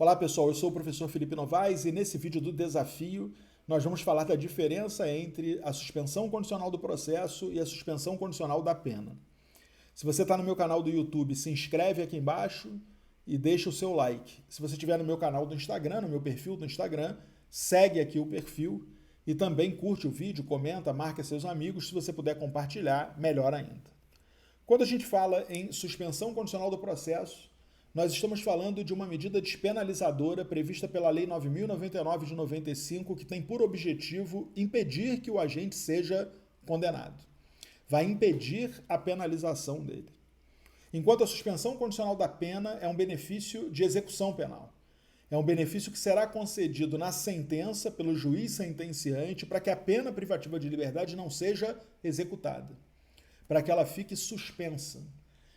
Olá pessoal, eu sou o professor Felipe Novaes e nesse vídeo do desafio nós vamos falar da diferença entre a suspensão condicional do processo e a suspensão condicional da pena. Se você está no meu canal do YouTube, se inscreve aqui embaixo e deixa o seu like. Se você estiver no meu canal do Instagram, no meu perfil do Instagram, segue aqui o perfil e também curte o vídeo, comenta, marca seus amigos. Se você puder compartilhar, melhor ainda. Quando a gente fala em suspensão condicional do processo, nós estamos falando de uma medida despenalizadora prevista pela Lei 9.099 de 95, que tem por objetivo impedir que o agente seja condenado. Vai impedir a penalização dele. Enquanto a suspensão condicional da pena é um benefício de execução penal. É um benefício que será concedido na sentença pelo juiz sentenciante para que a pena privativa de liberdade não seja executada, para que ela fique suspensa.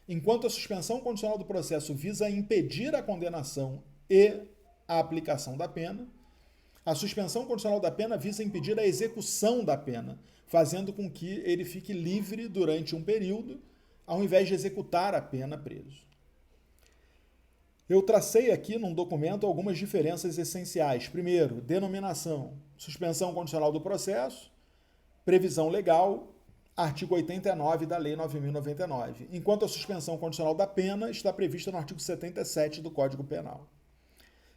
Enquanto a suspensão condicional do processo visa impedir a condenação e a aplicação da pena, a suspensão condicional da pena visa impedir a execução da pena, fazendo com que ele fique livre durante um período, ao invés de executar a pena preso. Eu tracei aqui num documento algumas diferenças essenciais. Primeiro, denominação, suspensão condicional do processo, previsão legal, artigo 89 da Lei 9.099, enquanto a suspensão condicional da pena está prevista no artigo 77 do Código Penal.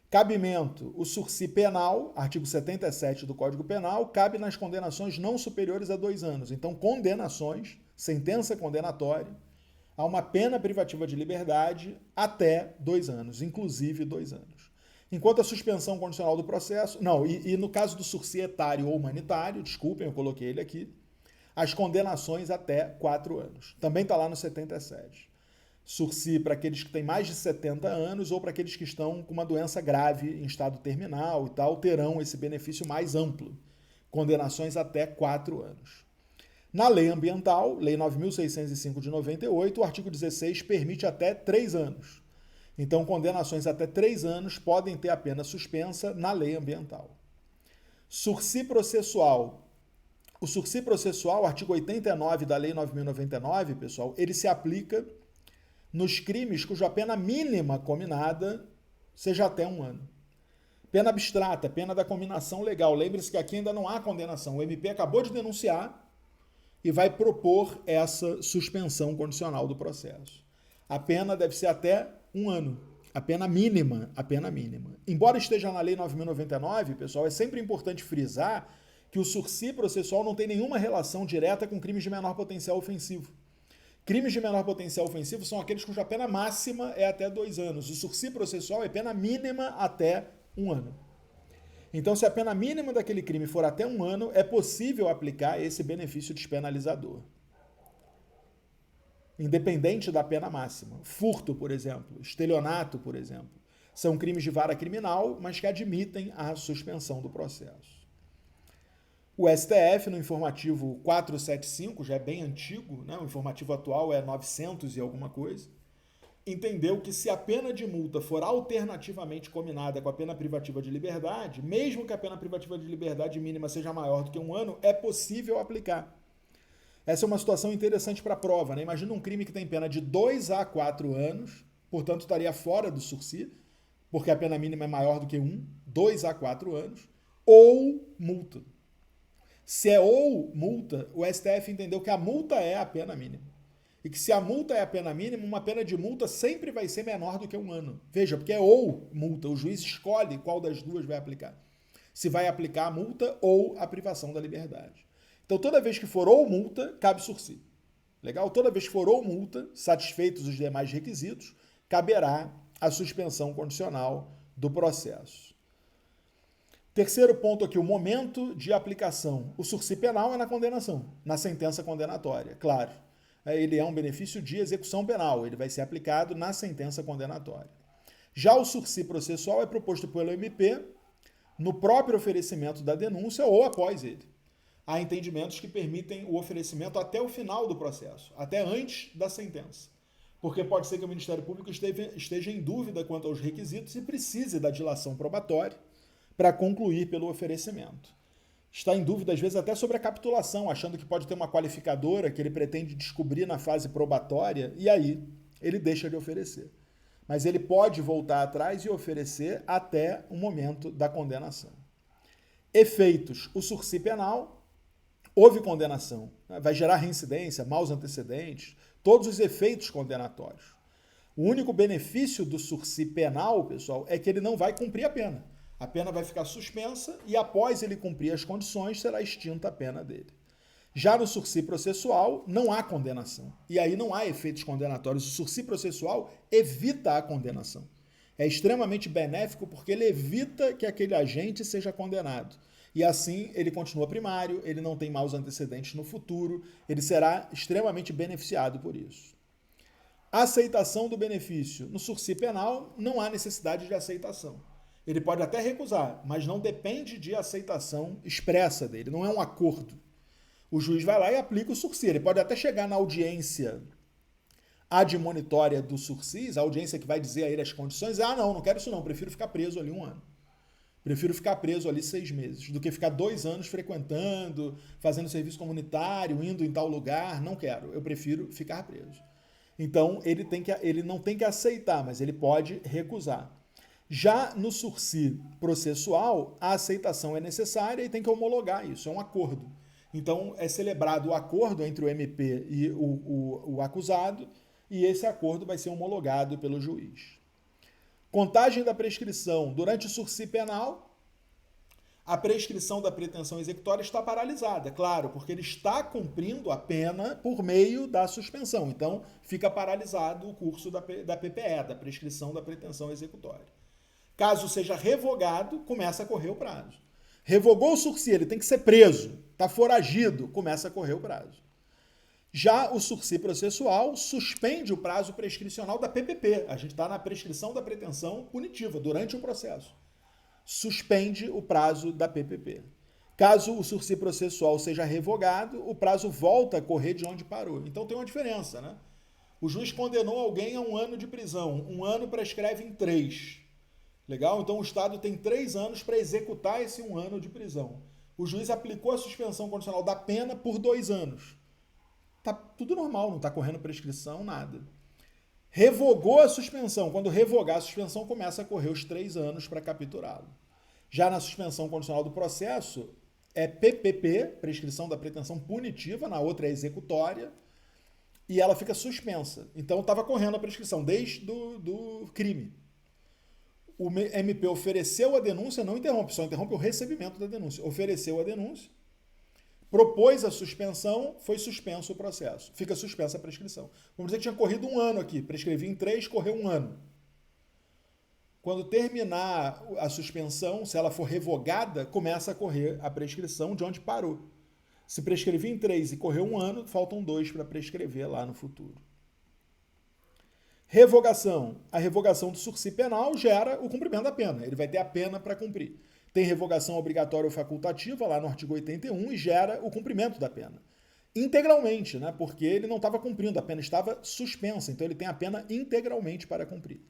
Cabimento, o sursi penal, artigo 77 do Código Penal, cabe nas condenações não superiores a 2 anos. Então, condenações, sentença condenatória, a uma pena privativa de liberdade até 2 anos, inclusive 2 anos. Enquanto a suspensão condicional do processo... e no caso do sursi etário ou humanitário, desculpem, eu coloquei ele aqui, as condenações até 4 anos. Também está lá no 77. Sursi para aqueles que têm mais de 70 anos ou para aqueles que estão com uma doença grave em estado terminal e tal, terão esse benefício mais amplo. Condenações até 4 anos. Na lei ambiental, Lei 9.605 de 98, o artigo 16 permite até 3 anos. Então, condenações até 3 anos podem ter a pena suspensa na lei ambiental. Sursi processual. O sursi processual, artigo 89 da Lei 9.099, pessoal, ele se aplica nos crimes cuja pena mínima cominada seja até 1 ano. Pena abstrata, pena da cominação legal. Lembre-se que aqui ainda não há condenação. O MP acabou de denunciar e vai propor essa suspensão condicional do processo. A pena deve ser até 1 ano. A pena mínima. Embora esteja na Lei 9.099, pessoal, é sempre importante frisar que o sursi processual não tem nenhuma relação direta com crimes de menor potencial ofensivo. Crimes de menor potencial ofensivo são aqueles cuja pena máxima é até 2 anos. O sursi processual é pena mínima até 1 ano. Então, se a pena mínima daquele crime for até 1 ano, é possível aplicar esse benefício despenalizador, independente da pena máxima. Furto, por exemplo, estelionato, por exemplo, são crimes de vara criminal, mas que admitem a suspensão do processo. O STF, no informativo 475, já é bem antigo, né? O informativo atual é 900 e alguma coisa, entendeu que se a pena de multa for alternativamente combinada com a pena privativa de liberdade, mesmo que a pena privativa de liberdade mínima seja maior do que 1 ano, é possível aplicar. Essa é uma situação interessante para a prova, né? Imagina um crime que tem pena de 2 a 4 anos, portanto estaria fora do sursi, porque a pena mínima é maior do que 2 a 4 anos, ou multa. Se é ou multa, o STF entendeu que a multa é a pena mínima. E que se a multa é a pena mínima, uma pena de multa sempre vai ser menor do que 1 ano. Veja, porque é ou multa, o juiz escolhe qual das duas vai aplicar. Se vai aplicar a multa ou a privação da liberdade. Então, toda vez que for ou multa, cabe sursi. Legal? Toda vez que for ou multa, satisfeitos os demais requisitos, caberá a suspensão condicional do processo. Terceiro ponto aqui, o momento de aplicação. O sursi penal é na condenação, na sentença condenatória, claro. Ele é um benefício de execução penal, ele vai ser aplicado na sentença condenatória. Já o sursi processual é proposto pelo MP no próprio oferecimento da denúncia ou após ele. Há entendimentos que permitem o oferecimento até o final do processo, até antes da sentença. Porque pode ser que o Ministério Público esteja em dúvida quanto aos requisitos e precise da dilação probatória para concluir pelo oferecimento. Está em dúvida, às vezes, até sobre a capitulação, achando que pode ter uma qualificadora que ele pretende descobrir na fase probatória, e aí ele deixa de oferecer. mas ele pode voltar atrás e oferecer até o momento da condenação. Efeitos: o sursi penal, houve condenação, vai gerar reincidência, maus antecedentes, todos os efeitos condenatórios. O único benefício do sursi penal, pessoal, é que ele não vai cumprir a pena. A pena vai ficar suspensa e após ele cumprir as condições, será extinta a pena dele. Já no sursi processual, não há condenação. E aí não há efeitos condenatórios. O sursi processual evita a condenação. É extremamente benéfico porque ele evita que aquele agente seja condenado. E assim ele continua primário, ele não tem maus antecedentes no futuro, ele será extremamente beneficiado por isso. Aceitação do benefício. No sursi penal, não há necessidade de aceitação. Ele pode até recusar, mas não depende de aceitação expressa dele, não é um acordo. O juiz vai lá e aplica o sursi. Ele pode até chegar na audiência admonitória do sursis, a audiência que vai dizer a ele as condições, não quero isso não, prefiro ficar preso ali 1 ano. Prefiro ficar preso ali 6 meses, do que ficar 2 anos frequentando, fazendo serviço comunitário, indo em tal lugar, não quero, eu prefiro ficar preso. Então, ele não tem que aceitar, mas ele pode recusar. Já no sursi processual, a aceitação é necessária e tem que homologar isso, é um acordo. Então, é celebrado o acordo entre o MP e o acusado, e esse acordo vai ser homologado pelo juiz. Contagem da prescrição. Durante o sursi penal, a prescrição da pretensão executória está paralisada, claro, porque ele está cumprindo a pena por meio da suspensão. Então, fica paralisado o curso da PPE, da prescrição da pretensão executória. Caso seja revogado, começa a correr o prazo. Revogou o sursi, ele tem que ser preso, está foragido, começa a correr o prazo. Já o sursi processual suspende o prazo prescricional da PPP. A gente está na prescrição da pretensão punitiva durante o processo. Suspende o prazo da PPP. Caso o sursi processual seja revogado, o prazo volta a correr de onde parou. Então tem uma diferença, né? O juiz condenou alguém a 1 ano de prisão. 1 ano prescreve em 3. Legal? Então o Estado tem 3 anos para executar esse 1 ano de prisão. O juiz aplicou a suspensão condicional da pena por 2 anos. Tá tudo normal, não está correndo prescrição, nada. Revogou a suspensão. Quando revogar a suspensão, começa a correr os 3 anos para capturá-lo. Já na suspensão condicional do processo, é PPP, prescrição da pretensão punitiva, na outra é executória, e ela fica suspensa. Então estava correndo a prescrição desde do crime. O MP ofereceu a denúncia, não interrompe, só interrompe o recebimento da denúncia. Ofereceu a denúncia, propôs a suspensão, foi suspenso o processo. Fica suspensa a prescrição. Vamos dizer que tinha corrido 1 ano aqui, prescrevi em 3, correu 1 ano. Quando terminar a suspensão, se ela for revogada, começa a correr a prescrição de onde parou. Se prescrevi em 3 e correu 1 ano, faltam 2 para prescrever lá no futuro. Revogação. A revogação do sursi penal gera o cumprimento da pena. Ele vai ter a pena para cumprir. Tem revogação obrigatória ou facultativa lá no artigo 81 e gera o cumprimento da pena. Integralmente, né? Porque ele não estava cumprindo, a pena estava suspensa, então ele tem a pena integralmente para cumprir.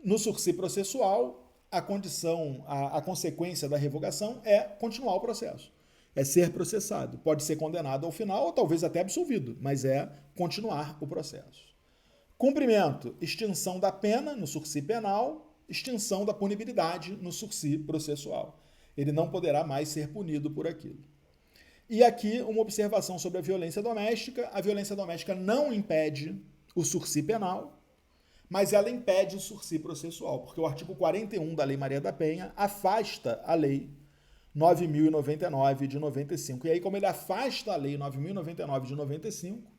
No sursi processual, a consequência da revogação é continuar o processo. É ser processado. Pode ser condenado ao final ou talvez até absolvido, mas é continuar o processo. Cumprimento, extinção da pena no sursi penal, extinção da punibilidade no sursi processual. Ele não poderá mais ser punido por aquilo. E aqui uma observação sobre a violência doméstica. A violência doméstica não impede o sursi penal, mas ela impede o sursi processual, porque o artigo 41 da Lei Maria da Penha afasta a Lei 9.099 de 95. E aí, como ele afasta a Lei 9.099 de 95,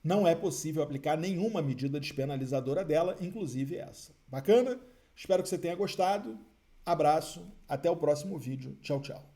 não é possível aplicar nenhuma medida despenalizadora dela, inclusive essa. Bacana? Espero que você tenha gostado. Abraço, até o próximo vídeo. Tchau, tchau.